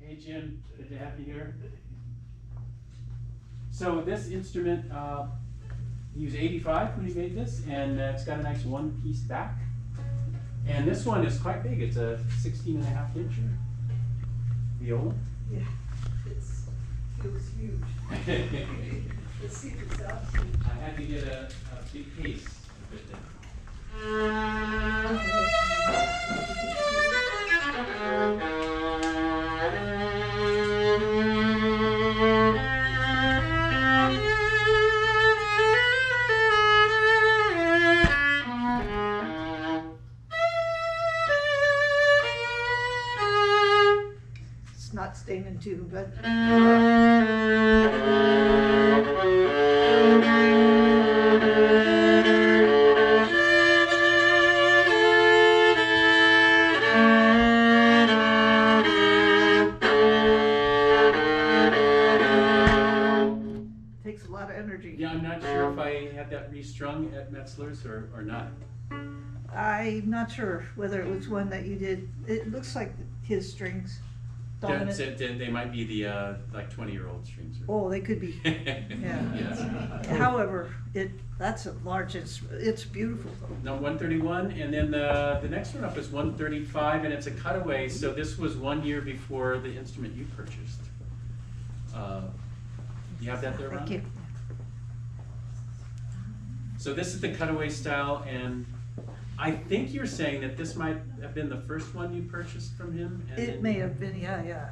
Hey Jim, good to have you here. So this instrument, he was 85 when he made this, and it's got a nice one-piece back. And this one is quite big. It's a 16.5 incher viola. Yeah, it feels huge. Let's see if it's out. I had to get a big case to fit it. It's not staying in tune, but takes a lot of energy. Yeah, I'm not sure if I had that restrung at Metzler's or not. I'm not sure whether it was one that you did. It looks like his strings. Dominant. They might be the like 20-year-old strings. Oh, they could be. Yeah. Yes. However, that's a large. It's beautiful. No, 131, and then the next one up is 135, and it's a cutaway. So this was 1 year before the instrument you purchased. You have that there, Ron? Thank you. So this is the cutaway style, and I think you're saying that this might have been the first one you purchased from him? And It may have been, yeah.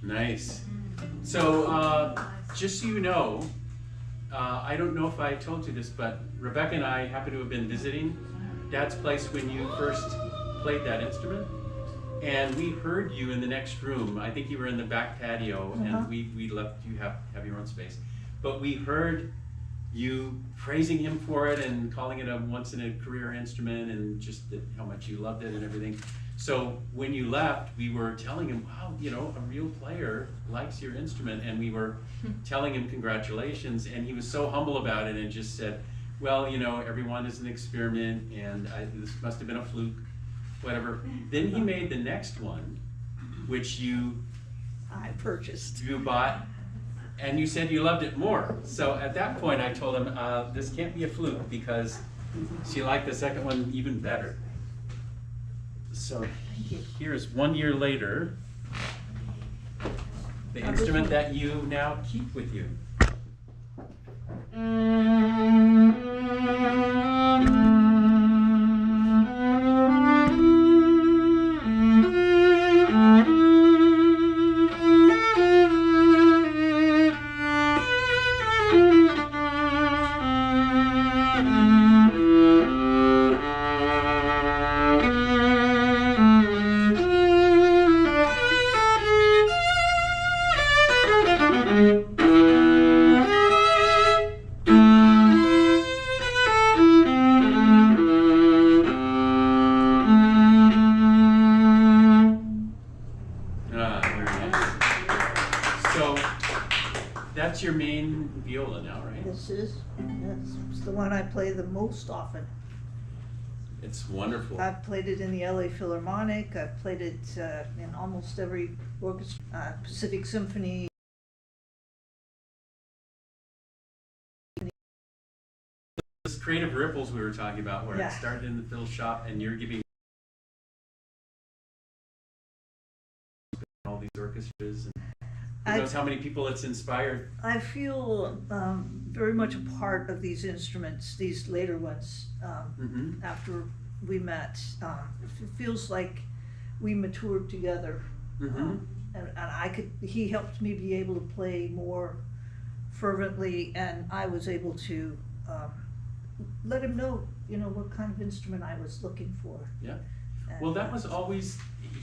Nice. So just so you know, I don't know if I told you this, but Rebecca and I happen to have been visiting Dad's place when you first played that instrument. And we heard you in the next room. I think you were in the back patio, and we left you have your own space. But we heard you praising him for it and calling it a once-in-a-career instrument, and just how much you loved it and everything. So when you left, we were telling him, wow, you know, a real player likes your instrument, and we were telling him congratulations, and he was so humble about it and just said, well, you know, everyone is an experiment, and this must have been a fluke, whatever. Then he made the next one, which I purchased. you bought, and you said you loved it more. So at that point, I told him, this can't be a fluke, because she liked the second one even better. So here's 1 year later, the instrument that you now keep with you. That's your main viola now, right? This is. It's the one I play the most often. It's wonderful. I've played it in the LA Philharmonic. I've played it in almost every orchestra, Pacific Symphony. Those creative ripples we were talking about, where it started in the fiddle shop, and you're giving all these orchestras, and who knows how many people it's inspired. I feel very much a part of these instruments, these later ones, after we met. It feels like we matured together. And he helped me be able to play more fervently, and I was able to let him know you know, what kind of instrument I was looking for. Yeah. And Well, that was always,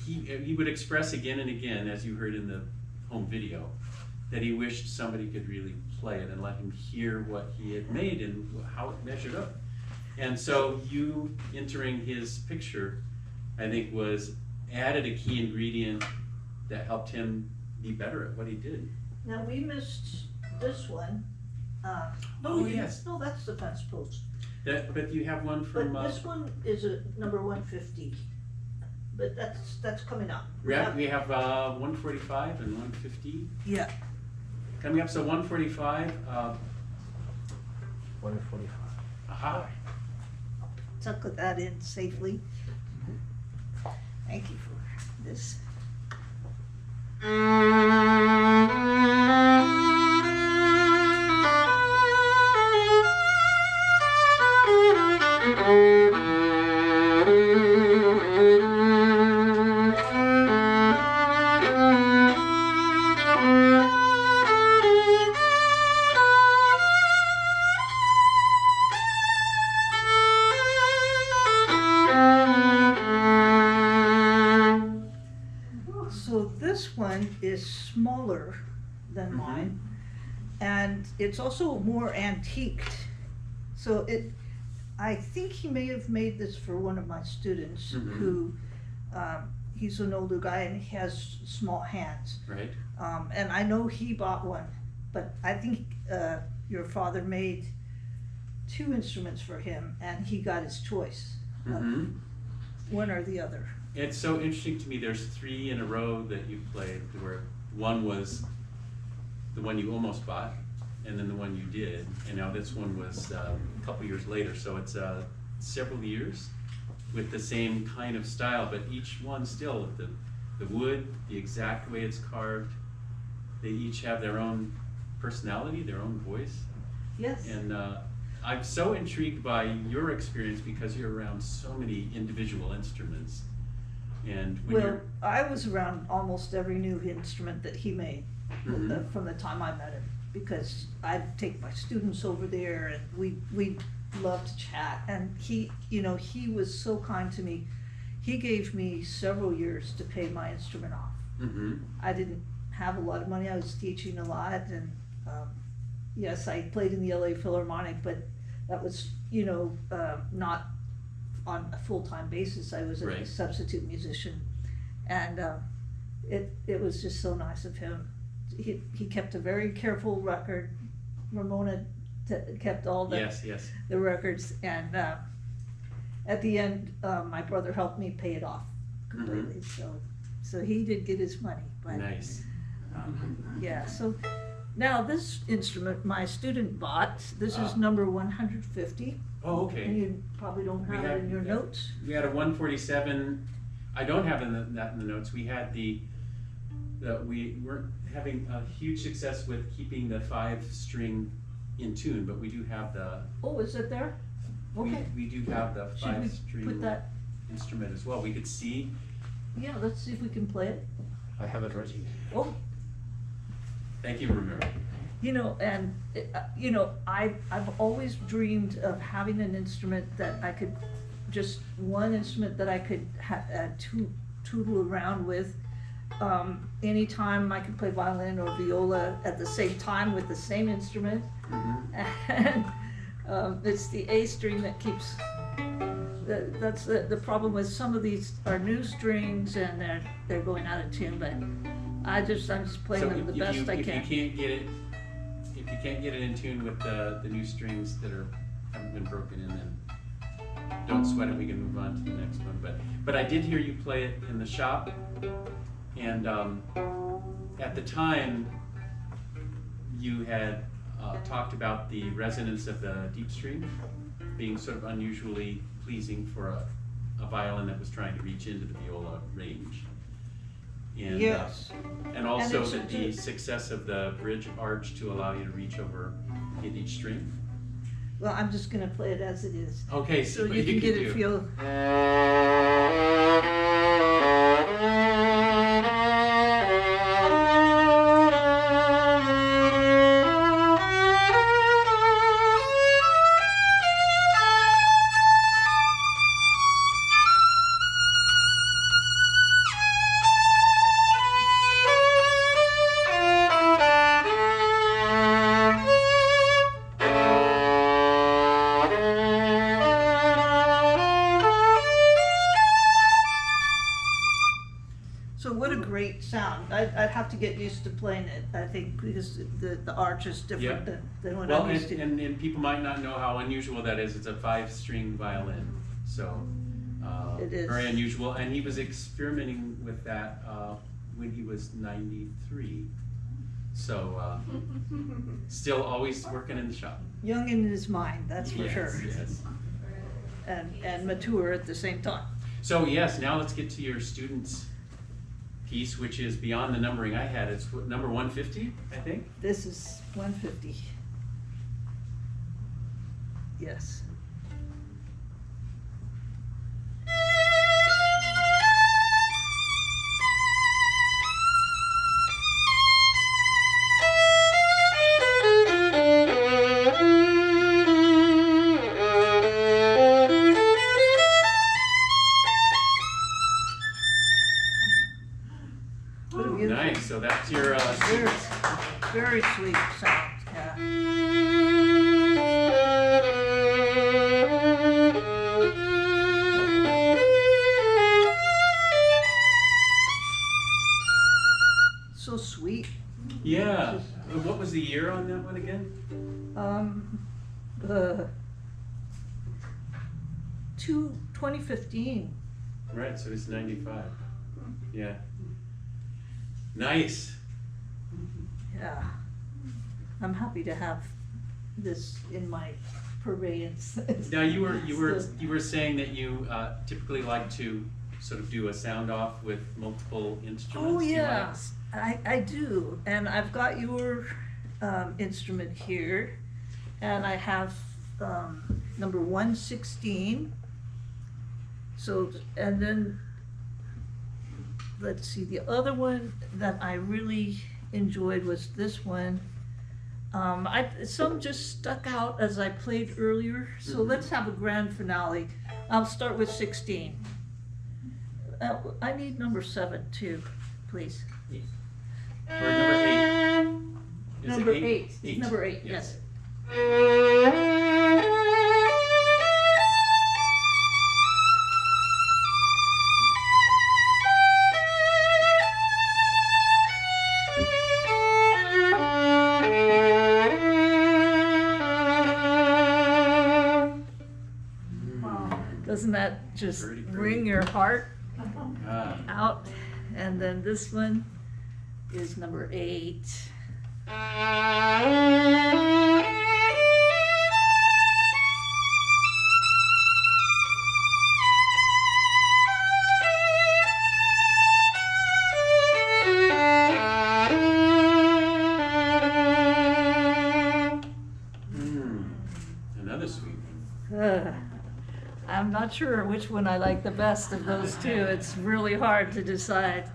he would express again and again, as you heard in the home video, that he wished somebody could really play it and let him hear what he had made and how it measured up. And so you entering his picture, I think, was added a key ingredient that helped him be better at what he did. Now, we missed this one. Oh, yes. No, that's the fence post. But you have one from... But this one is a number 150. But that's coming up. we have 145 and 150 Yeah. coming up. So 145. 145. Aha. Tuck that in safely. Thank you for this. So this one is smaller than mine, and it's also more antiqued. So I think he may have made this for one of my students who, he's an older guy and he has small hands. Right. And I know he bought one, but I think your father made 2 instruments for him and he got his choice of one or the other. It's so interesting to me, there's 3 in a row that you played, where one was the one you almost bought, and then the one you did, and now this one was a couple years later, so it's several years with the same kind of style, but each one still with the wood, the exact way it's carved. They each have their own personality, their own voice. Yes. And I'm so intrigued by your experience because you're around so many individual instruments. And when I was around almost every new instrument that he made from the time I met him, because I'd take my students over there and we loved to chat. And he, you know, he was so kind to me. He gave me several years to pay my instrument off. I didn't have a lot of money. I was teaching a lot, and yes, I played in the LA Philharmonic, but that was, you know, not on a full-time basis. I was a substitute musician, and it was just so nice of him. He kept a very careful record. Ramona kept all the the records, and at the end, my brother helped me pay it off completely. So he did get his money. But, nice. Yeah. So now this instrument my student bought. This is number 150. Oh, okay. And you probably don't have it in your notes. We had a 147. I don't have that in the notes. We had we weren't having a huge success with keeping the 5-string in tune, but we do have the. Oh, is it there? Okay. We do have the 5-string put that instrument as well. We could see. Yeah, let's see if we can play it. I have it ready. Oh. Thank you, Ramiro. You know, and you know, I've always dreamed of having an instrument that I could, just one instrument that I could tootle around with. Anytime I could play violin or viola at the same time with the same instrument. And it's the A string that keeps. That's the problem with some of these are new strings and they're going out of tune, but I'm just playing them the best I can. If you can't get it in tune with the new strings that haven't been broken in, then don't sweat it. We can move on to the next one. But I did hear you play it in the shop, and at the time you had talked about the resonance of the deep string being sort of unusually pleasing for a violin that was trying to reach into the viola range. And, yes. And also the success of the bridge arch to allow you to reach over hit each string. Well, I'm just going to play it as it is. Okay, so you can get a feel. great sound. I'd have to get used to playing it, I think, because the arch is different Yeah. than what Well, I'm used to. and people might not know how unusual that is. It's a 5-string violin, so It is. very unusual. And he was experimenting with that when he was 93. So still always working in the shop. Young in his mind, that's for Yes, sure. yes. And mature at the same time. So yes, now let's get to your students piece, which is beyond the numbering I had. It's number 150, I think. This is 150. Yes. What a beautiful, Nice. So that's your very, students. very sweet sound. Yeah. So sweet. Yeah. What was the year on that one again? Uh, 2015. Right. So it's 95. Yeah. Nice. Yeah. I'm happy to have this in my purveyance. Now you were saying that you typically like to sort of do a sound off with multiple instruments. Oh Do you yeah, I do, and I've got your instrument here, and I have number 116. So, and then let's see, the other one that I really enjoyed was this one. Some just stuck out as I played earlier, so let's have a grand finale. I'll start with 16. I need number 7 too, please. Or number 8. Is it Number 8. Eight. Number 8, yes. Doesn't that just Pretty. wring your heart Ah. out? And then this one is number 8. Another sweet one. I'm not sure which one I like the best of those two. It's really hard to decide.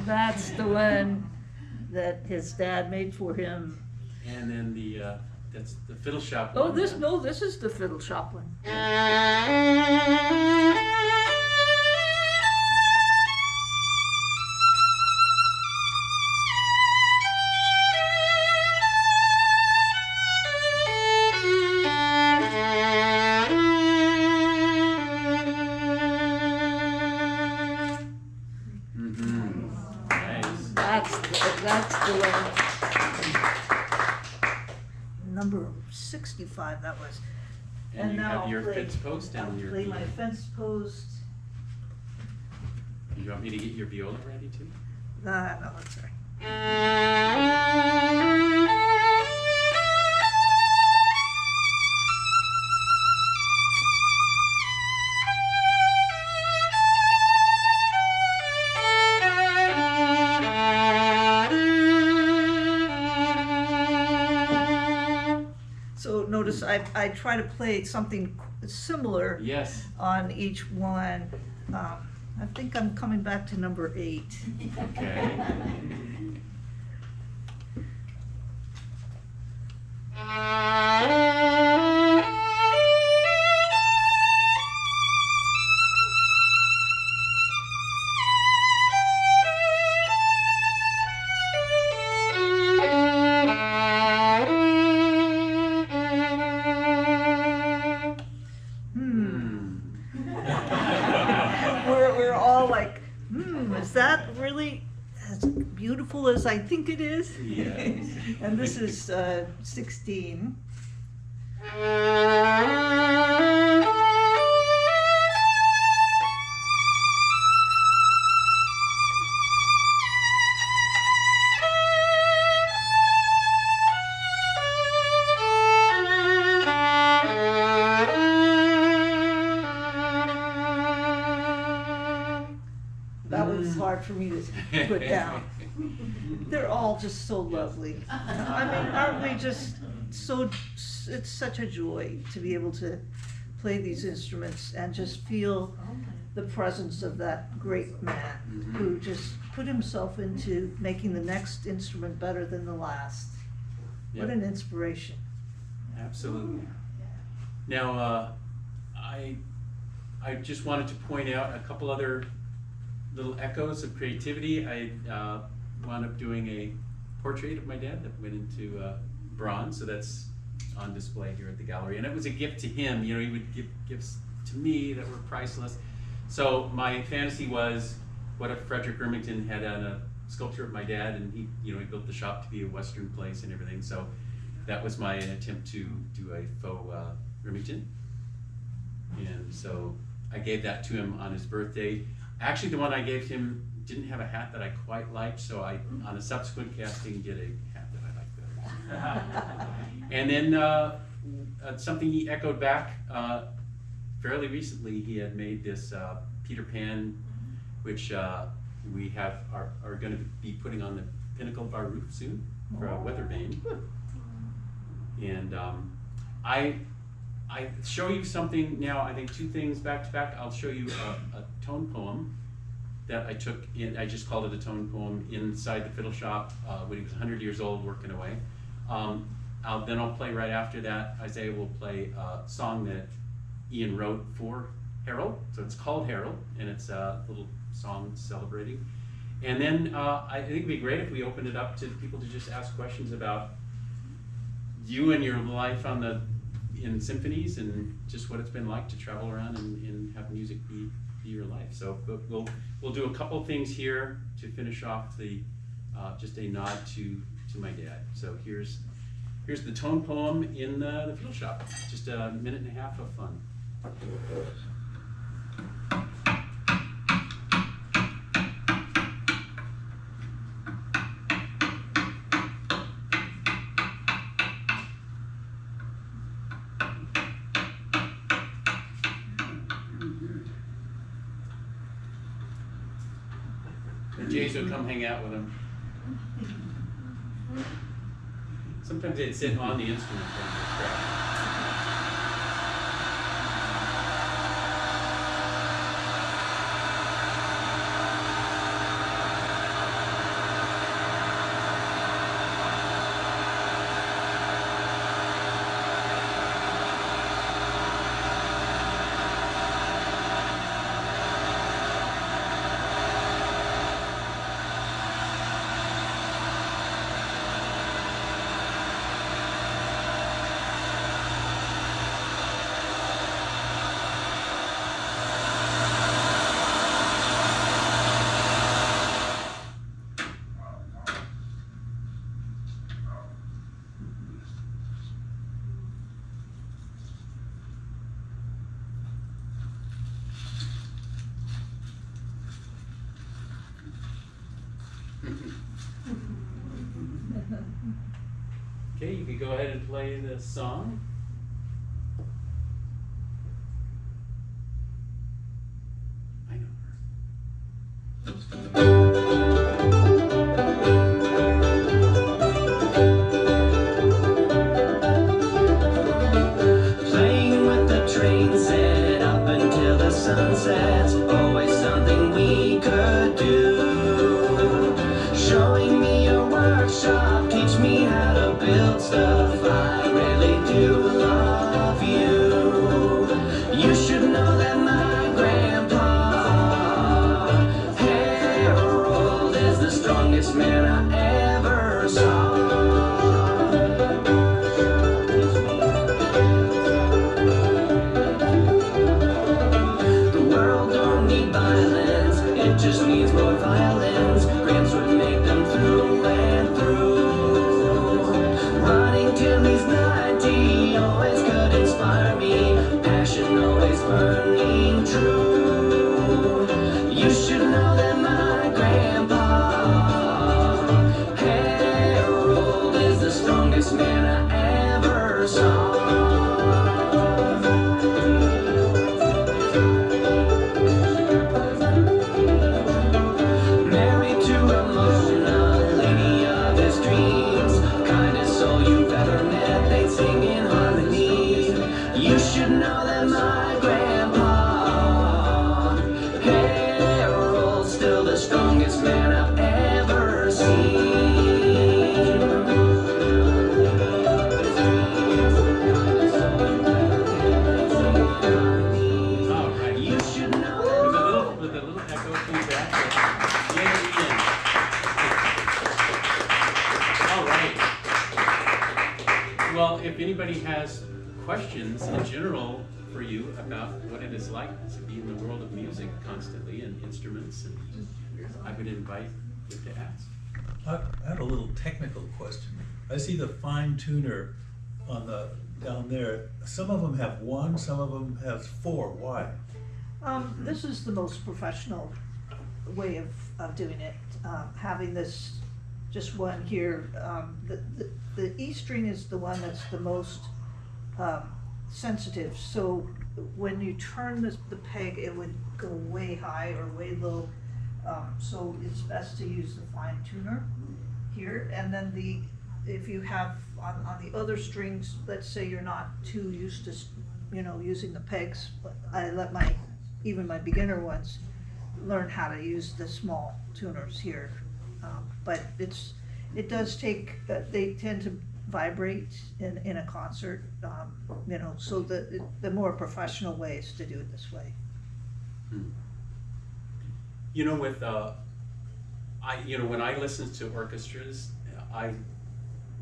That's the one that his dad made for him. And then that's the fiddle shop Oh, one. this is the fiddle shop one. Nice. That's the one. Number 65, that was. And you now have your I'll play- fence post and I'll your play my viola. fence post. You want me to get your viola ready too? No, that's all right. So notice I try to play something similar Yes. on each one. I think I'm coming back to number 8. Okay. We're all like, is that really as beautiful as I think it is? Yes. And this is 16. That was hard for me to put down. They're all just so lovely. I mean, aren't they just so, it's such a joy to be able to play these instruments and just feel the presence of that great man who just put himself into making the next instrument better than the last. What an inspiration. Absolutely. Now, I just wanted to point out a couple other little echoes of creativity. I wound up doing a portrait of my dad that went into bronze, so that's on display here at the gallery. And it was a gift to him. You know, he would give gifts to me that were priceless. So my fantasy was, what if Frederick Remington had done a sculpture of my dad, and he, you know, he built the shop to be a Western place and everything. So that was my attempt to do a faux Remington. And so I gave that to him on his birthday. Actually, the one I gave him didn't have a hat that I quite liked, so I, on a subsequent casting, did a hat that I liked better. And then something he echoed back fairly recently. He had made this Peter Pan, which we are going to be putting on the pinnacle of our roof soon for a weather vane. And I show you something now. I think two things back to back. I'll show you a tone poem that I took in. I just called it a tone poem inside the fiddle shop when he was 100 years old, working away. Then I'll play right after that. Isaiah will play a song that Ian wrote for Harold. So it's called Harold, and it's a little song celebrating. And then I think it'd be great if we opened it up to people to just ask questions about you and your life in symphonies, and just what it's been like to travel around and have music be your life. So we'll do a couple things here to finish off the just a nod to my dad. So here's the tone poem in the fiddle shop. Just a minute and a half of fun. Jays would come hang out with him. Sometimes they'd sit on the instrument and Okay, you can go ahead and play the song. I know Playing with the train set up until the sun sets. Always something we could do. Showing me a workshop, teach me how to build stuff I really violins. Gramps would make them through and through. Running till he's 90 always could inspire me. Passion always burning true. You should know that my grandpa Harold is the strongest man I ever saw. Married to Ramona, lady of his dreams, kindest soul you've ever met, they'd sing in harmony. You should know that my grandpa Harold's still the strongest man I've ever seen. All right. You should know With a little echo feedback. Yay, Ian. All right. Well, if anybody has questions in general for you about what it is like to be in the world of music constantly and instruments, and I would invite you to ask. I have a little technical question. I see the fine tuner on the down there. Some of them have one, some of them have four. Why? This is the most professional way of doing it. Having this just one here. The E string is the one that's the most sensitive. So when you turn the peg, it would go way high or way low. So it's best to use the fine tuner here. And then if you have on the other strings, let's say you're not too used to, using the pegs, I let even my beginner ones learn how to use the small tuners here. But it does take, they tend to vibrate in a concert, so the more professional way is to do it this way. With when I listen to orchestras, I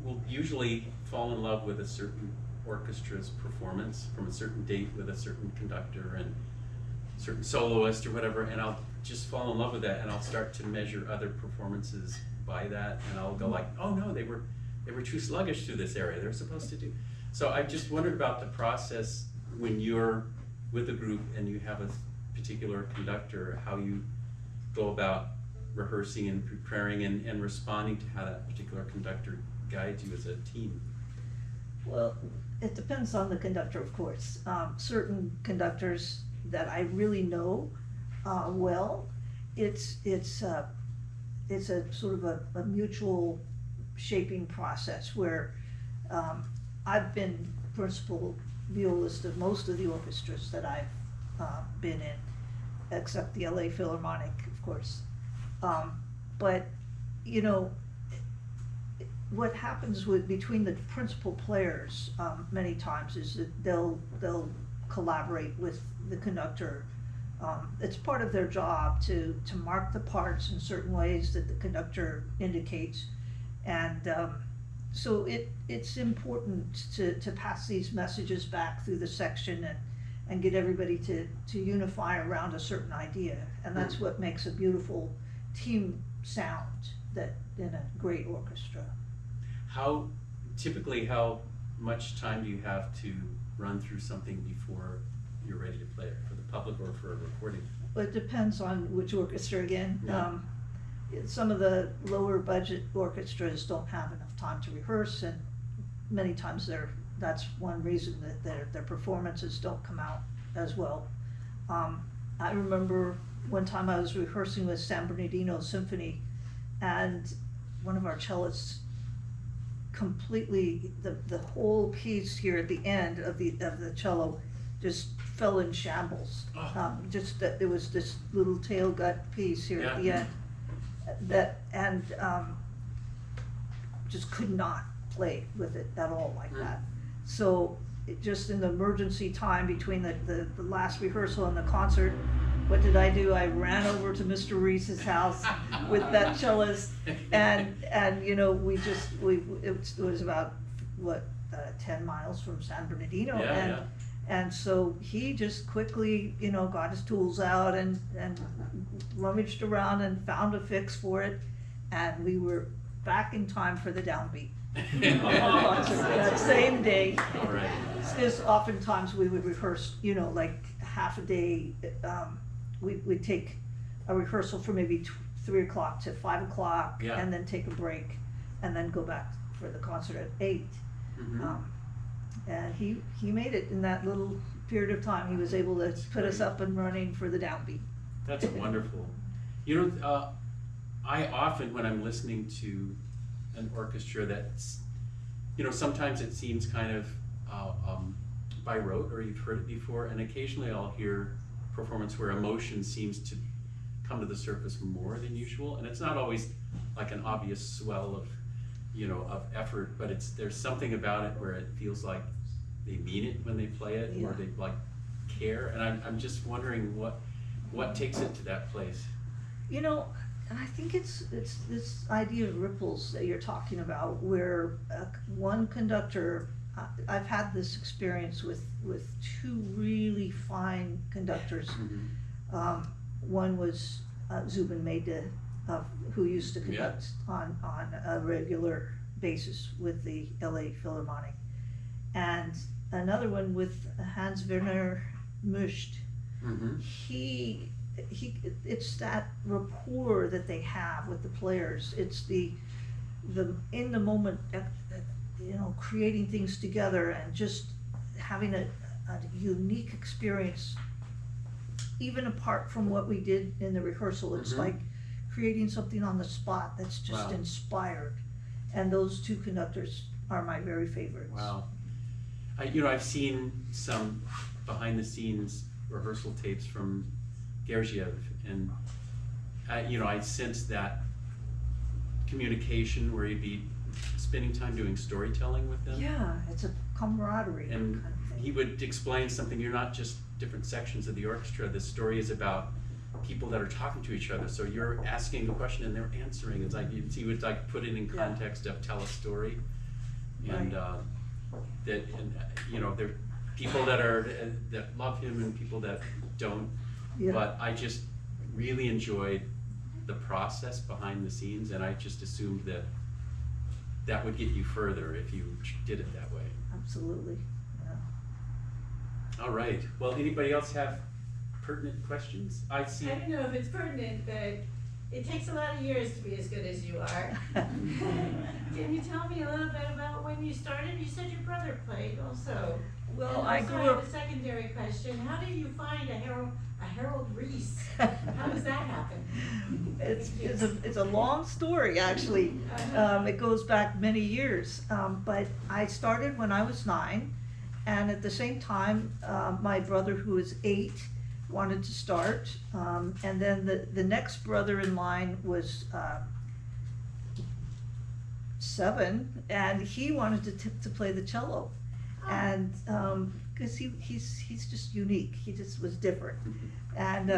will usually fall in love with a certain orchestra's performance from a certain date with a certain conductor and certain soloist or whatever, and I'll just fall in love with that, and I'll start to measure other performances by that, and I'll go like, oh no, they were too sluggish through this area. They're supposed to do. So I just wondered about the process when you're with a group and you have a particular conductor, how you go about rehearsing and preparing and responding to how that particular conductor guides you as a team. Well, it depends on the conductor, of course. Certain conductors that I really know well, it's a sort of a mutual shaping process where I've been principal violist of most of the orchestras that I've been in, except the LA Philharmonic, of course. But what happens between the principal players many times is that they'll collaborate with the conductor. It's part of their job to mark the parts in certain ways that the conductor indicates, and so it's important to pass these messages back through the section and get everybody to unify around a certain idea, and that's what makes a beautiful team sound that in a great orchestra. How much time do you have to run through something before you're ready to play it, for the public or for a recording? Well, it depends on which orchestra again. Yeah. Some of the lower budget orchestras don't have enough time to rehearse, and many times that's one reason that their performances don't come out as well. I remember one time I was rehearsing with San Bernardino Symphony, and one of our cellists completely, the whole piece here at the end of the cello just fell in shambles. Oh. Just that there was this little tail gut piece here at the end and just could not play with it at all like that. So just in the emergency time between the last rehearsal and the concert, what did I do? I ran over to Mr. REES'S house with that cellist, and it was about 10 miles from San Bernardino, And so he just quickly, you know, got his tools out and rummaged around and found a fix for it. And we were back in time for the downbeat. That same day. All right. Because oftentimes we would rehearse, you know, like half a day. We'd take a rehearsal from maybe 3 o'clock to 5 o'clock, Yeah. and then take a break, and then go back for the concert at 8. Mhm. And he made it in that little period of time. He was able to put us up and running for the downbeat. That's wonderful. You know, I often, when I'm listening to an orchestra that's, you know, sometimes it seems kind of by rote, or you've heard it before, and occasionally I'll hear performance where emotion seems to come to the surface more than usual, and it's not always like an obvious swell of, you know, of effort, but there's something about it where it feels like they mean it when they play it, Yeah. or they like care, and I'm just wondering what takes it to that place. You know, and I think it's this idea of ripples that you're talking about, where one conductor, I've had this experience with 2 really fine conductors. Mm-hmm. One was Zubin Mehta, who used to conduct on a regular basis with the LA Philharmonic, and another one with Hans Werner Muscht. Mm-hmm. It's that rapport that they have with the players. It's the in the moment, you know, creating things together and just having a unique experience. Even apart from what we did in the rehearsal, it's Mhm. like creating something on the spot that's just Wow. inspired. And those 2 conductors are my very favorites. Wow. You know, I've seen some behind the scenes rehearsal tapes from Gergiev, and you know, I sense that communication where you'd be spending time doing storytelling with them. Yeah, it's a camaraderie And kind of thing. he would explain something, you're not just different sections of the orchestra, the story is about people that are talking to each other, so you're asking the question and they're answering. It's like he would like put it in Yeah. context of tell a story, and you know, there are people that love him and people that don't, Yeah. but I just really enjoyed the process behind the scenes, and I just assumed that would get you further if you did it that way. Absolutely, yeah. All right, well, anybody else have pertinent questions? I see. I don't know if it's pertinent, but it takes a lot of years to be as good as you are. Can you tell me a little bit about when you started? You said your brother played also. Well, And I also grew have up. a secondary question. How do you find a Harold Rees? How does that happen? It's a long story, actually. It goes back many years, but I started when I was 9, and at the same time, my brother, who was 8, wanted to start, and then the next brother in line was 7, and he wanted to play the cello, and because he's just unique, he just was different. And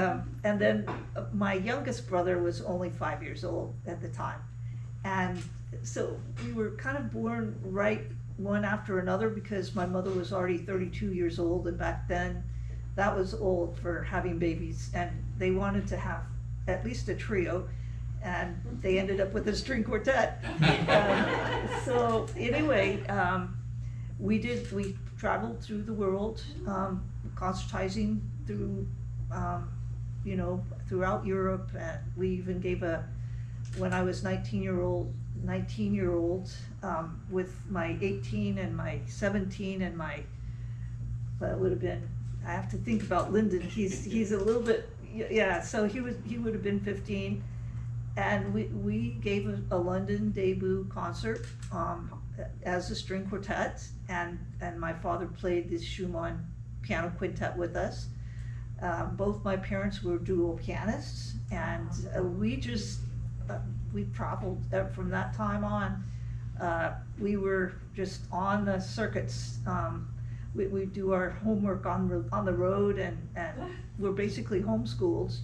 then my youngest brother was only 5 years old at the time. And so we were kind of born right one after another, because my mother was already 32 years old, and back then that was old for having babies, and they wanted to have at least a trio, and they ended up with a string quartet. So anyway, we traveled through the world, concertizing through, you know, throughout Europe, and we even gave when I was 19-year-old, with my 18 and my 17 and my, well, it would have been, I have to think about Lyndon, he's a little bit, yeah, so he would have been 15, and we gave a London debut concert, as a string quartet, and my father played this Schumann piano quintet with us. Both my parents were dual pianists, and we traveled from that time on. We were just on the circuits. We do our homework on the road, and we're basically homeschooled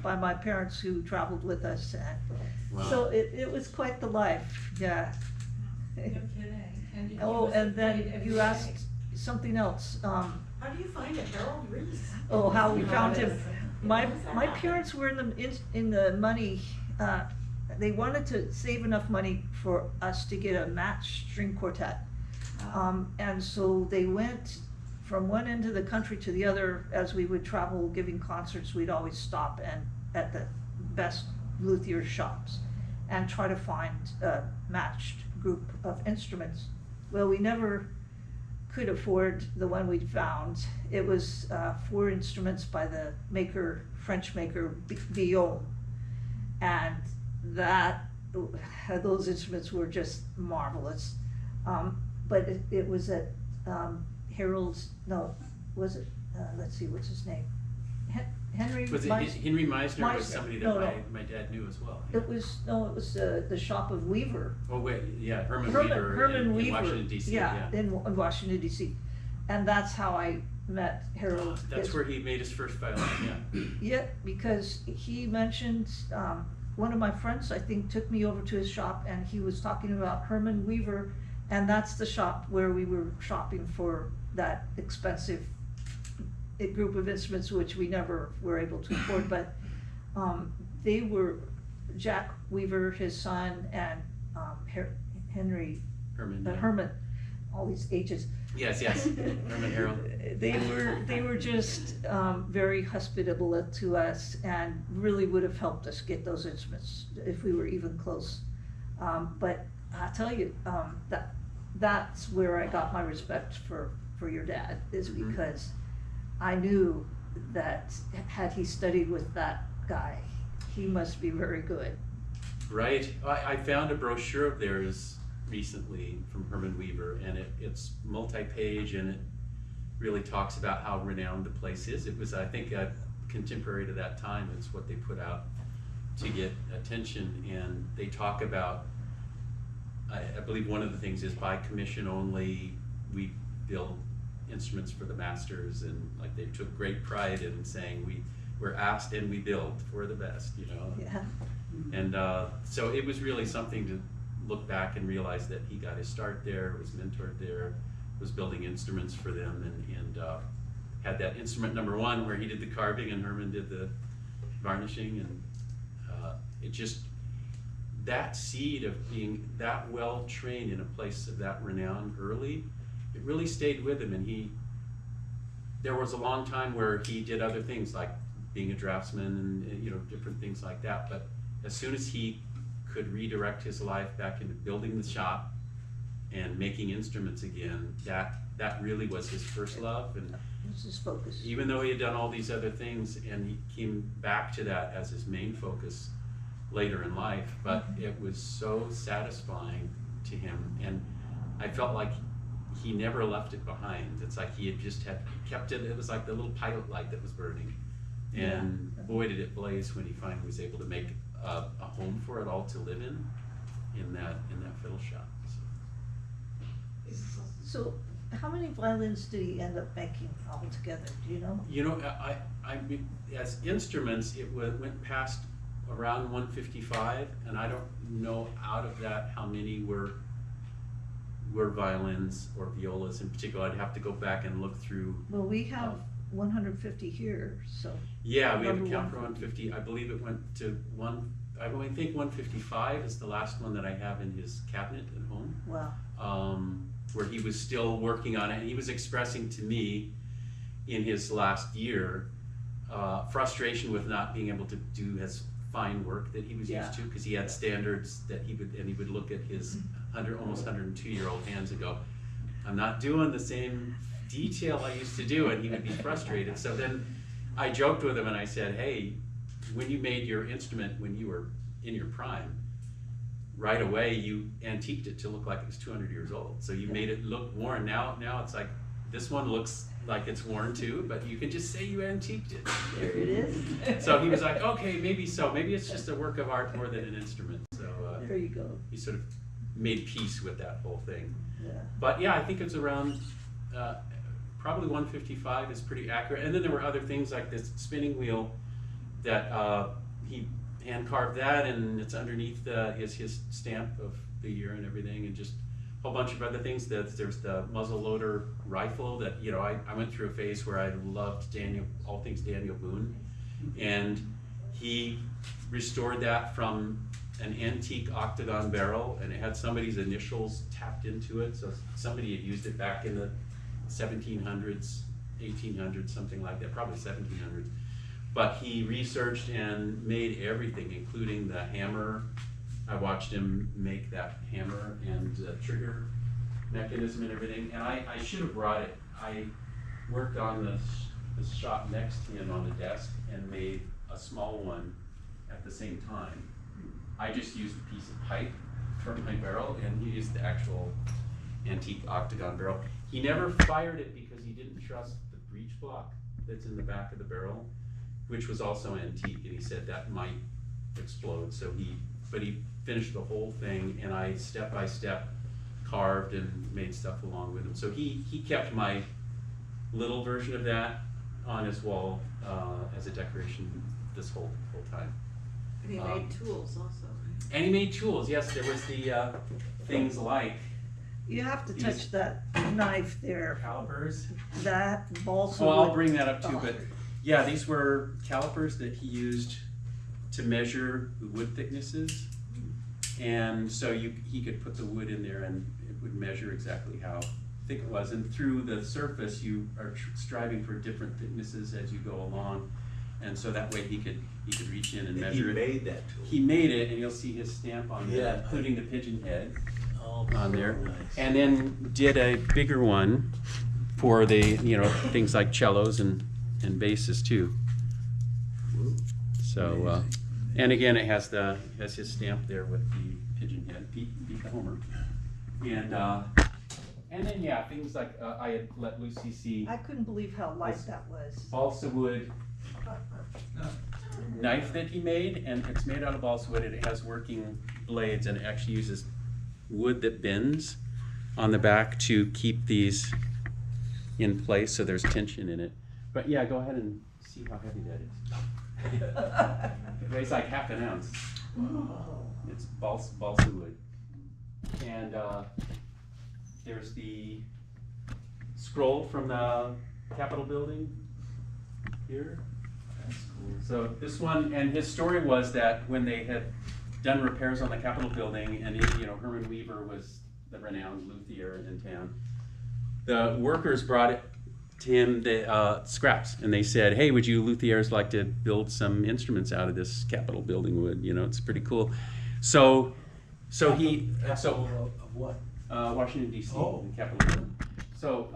by my parents, who traveled with us. And Wow. so it was quite the life, yeah. No kidding. Oh, and then you asked something else. How do you find a Harold Rees? Oh, how we found him. My How's that parents were in the money, they wanted to save enough money for us to get a matched string quartet. And so they went from one end of the country to the other. As we would travel giving concerts, we'd always stop at the best luthier shops and try to find a matched group of instruments. Well, we never could afford the one we found. It was 4 instruments by the French maker Viola, and those instruments were just marvelous. But it was at Harold's. No, was it? Let's see, what's his name? Henry. Was it Henry Meisner? Was Meisner. somebody that No. my dad knew as well. It was the shop of Weaver. Oh wait, yeah, Herman Weaver in Weaver. Washington D.C. Yeah, in Washington D.C. And that's how I met Harold. That's where he made his first violin. Yeah. Yeah, because he mentioned, one of my friends, I think, took me over to his shop, and he was talking about Herman Weaver, and that's the shop where we were shopping for that expensive group of instruments, which we never were able to afford. But they were Jack Weaver, his son, and Henry Herman. Yeah. Herman, all these H's. Yes, Herman Harold. They were just very hospitable to us, and really would have helped us get those instruments if we were even close. But I tell you, that's where I got my respect for your dad, is because I knew that had he studied with that guy, he must be very good. Right. I found a brochure of theirs recently from Herman Weaver, and it's multi-page, and it really talks about how renowned the place is. It was, I think, contemporary to that time. It's what they put out to get attention, and they talk about, I believe one of the things is by commission only, we build instruments for the masters, and like they took great pride in saying we're asked and we build for the best, you know. Yeah. And so it was really something to look back and realize that he got his start there, was mentored there, was building instruments for them, and had that instrument number 1 where he did the carving and Herman did the varnishing, and it just, that seed of being that well trained in a place of that renown early, it really stayed with him. And there was a long time where he did other things like being a draftsman and you know, different things like that, but as soon as he could redirect his life back into building the shop and making instruments again, that really was his first love. And This is focus. even though he had done all these other things, and he came back to that as his main focus later in life, but it was so satisfying to him, and I felt like he never left it behind. It's like he had just kept it. It was like the little pilot light that was burning, and boy did it blaze when he finally was able to make a home for it all to live in that fiddle shop. So how many violins did he end up making altogether, do you know? You know, I as instruments, it went past around 155, and I don't know out of that how many were violins or violas in particular. I'd have to go back and look through. Well, we have 150 here, so. Yeah, we have a Number count for 150. I believe it went to I think 155 is the last one that I have in his cabinet at home. Wow. Where he was still working on it, and he was expressing to me in his last year frustration with not being able to do his fine work that he was used to, because he had standards that he would look at his almost 102-year-old hands and go, I'm not doing the same detail I used to do, and he would be frustrated. So then I joked with him and I said, hey, when you made your instrument when you were in your prime, right away you antiqued it to look like it was 200 years old. So you made it look worn. Now it's like, this one looks like it's worn too, but you can just say you antiqued it. There it is. So he was like, okay, maybe so. Maybe it's just a work of art more than an instrument. So There you go. he sort of made peace with that whole thing. Yeah. But yeah, I think it's around, probably 155 is pretty accurate. And then there were other things like this spinning wheel that he hand carved that, and it's underneath is his stamp of the year and everything, and just whole bunch of other things. There's the muzzle loader rifle that, you know, I went through a phase where I loved all things Daniel Boone, and he restored that from an antique octagon barrel, and it had somebody's initials tapped into it, so somebody had used it back in the 1700s, 1800s, something like that, probably 1700s. But he researched and made everything, including the hammer. I watched him make that hammer and the trigger mechanism and everything, and I should have brought it. I worked on the shop next to him on the desk and made a small one at the same time. I just used a piece of pipe for my barrel, and he used the actual antique octagon barrel. He never fired it because he didn't trust the breech block that's in the back of the barrel, which was also antique, and he said that might explode. So but he finished the whole thing, and I step by step carved and made stuff along with him. So he kept my little version of that on his wall as a decoration this whole time. And he made tools also, right? And he made tools, yes. There was the things like You have to touch that knife there, calipers. that balsa Oh, I'll wood. bring that up too, but yeah, these were calipers that he used to measure the wood thicknesses. And so he could put the wood in there and it would measure exactly how thick it was. And through the surface, you are striving for different thicknesses as you go along. And so that way he could reach in and measure it. He made that tool. He made it, and you'll see his stamp on there, Yeah. including the pigeon head Oh, on there. nice. And then did a bigger one for the, things like cellos and basses too. So, Amazing. and again, it has his stamp there with the pigeon head, Pete the Homer. And then, yeah, things like, I had let Lucy see I couldn't believe how light that was. balsa wood knife that he made, and it's made out of balsa wood, and it has working blades, and it actually uses wood that bends on the back to keep these in place, so there's tension in it. But yeah, go ahead and see how heavy that is. It weighs like half an ounce. It's balsa wood. And there's the scroll from the Capitol building here. So this one, and his story was that when they had done repairs on the Capitol building, and Herman Weaver was the renowned luthier in town, the workers brought it to him, the scraps, and they said, "Hey, would you luthiers like to build some instruments out of this Capitol building wood? It's pretty cool." So he Of what? Washington D.C. Oh. the Capitol building. So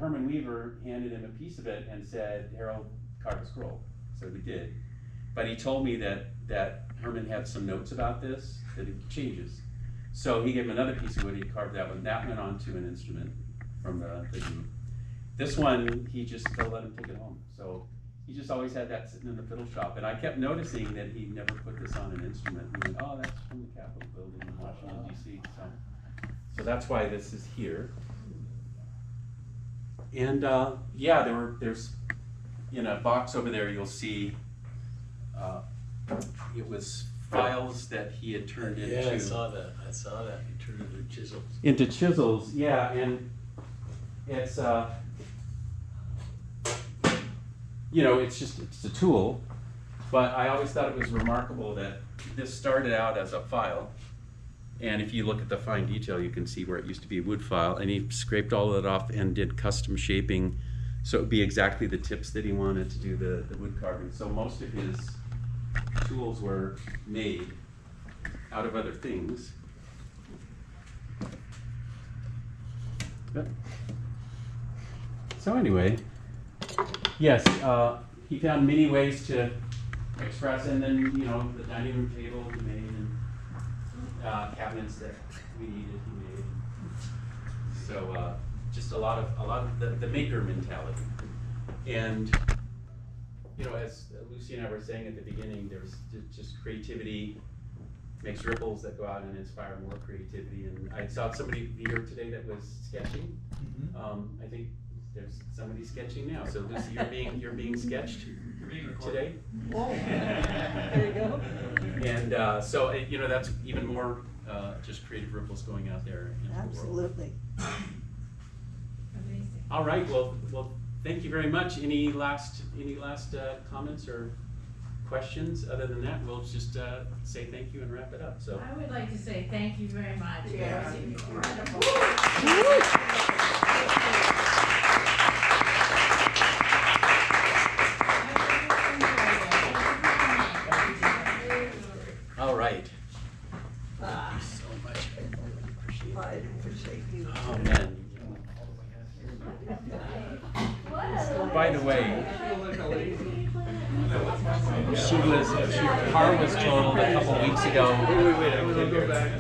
Herman Weaver handed him a piece of it and said, "Harold, carve a scroll." So he did. But he told me that Herman had some notes about this, that it changes. So he gave him another piece of wood, he carved that one. That went on to an instrument from the group. This one, they'll let him take it home. So he just always had that sitting in the fiddle shop. And I kept noticing that he never put this on an instrument. And he went, "Oh, that's from the Capitol building in Washington, D.C. So that's why this is here. And there's in a box over there, you'll see it was files that he had turned into. Yeah, I saw that. He turned it into chisels. Into chisels, yeah, and it's it's a tool, but I always thought it was remarkable that this started out as a file. And if you look at the fine detail, you can see where it used to be a wood file, and he scraped all of it off and did custom shaping, so it would be exactly the tips that he wanted to do the wood carving. So most of his tools were made out of other things. But, so anyway, yes, he found many ways to express, and then the dining room table he made, and cabinets that we needed, he made. So just a lot of the maker mentality. And as Lucy and I were saying at the beginning, there's just creativity makes ripples that go out and inspire more creativity. And I saw somebody here today that was sketching. I think there's somebody sketching now. So Lucy, you're being sketched today. Whoa, there you go. And so that's even more just creative ripples going out there into the world. Absolutely. Amazing. All right, well, thank you very much. Any last comments or questions? Other than that, we'll just say thank you and wrap it up. So. I would like to say thank you very much. Yeah. That was incredible. All right. Thank you so much. I really appreciate I it. appreciate you. Oh man. By the way, car was totaled a couple weeks ago. I was gonna go back.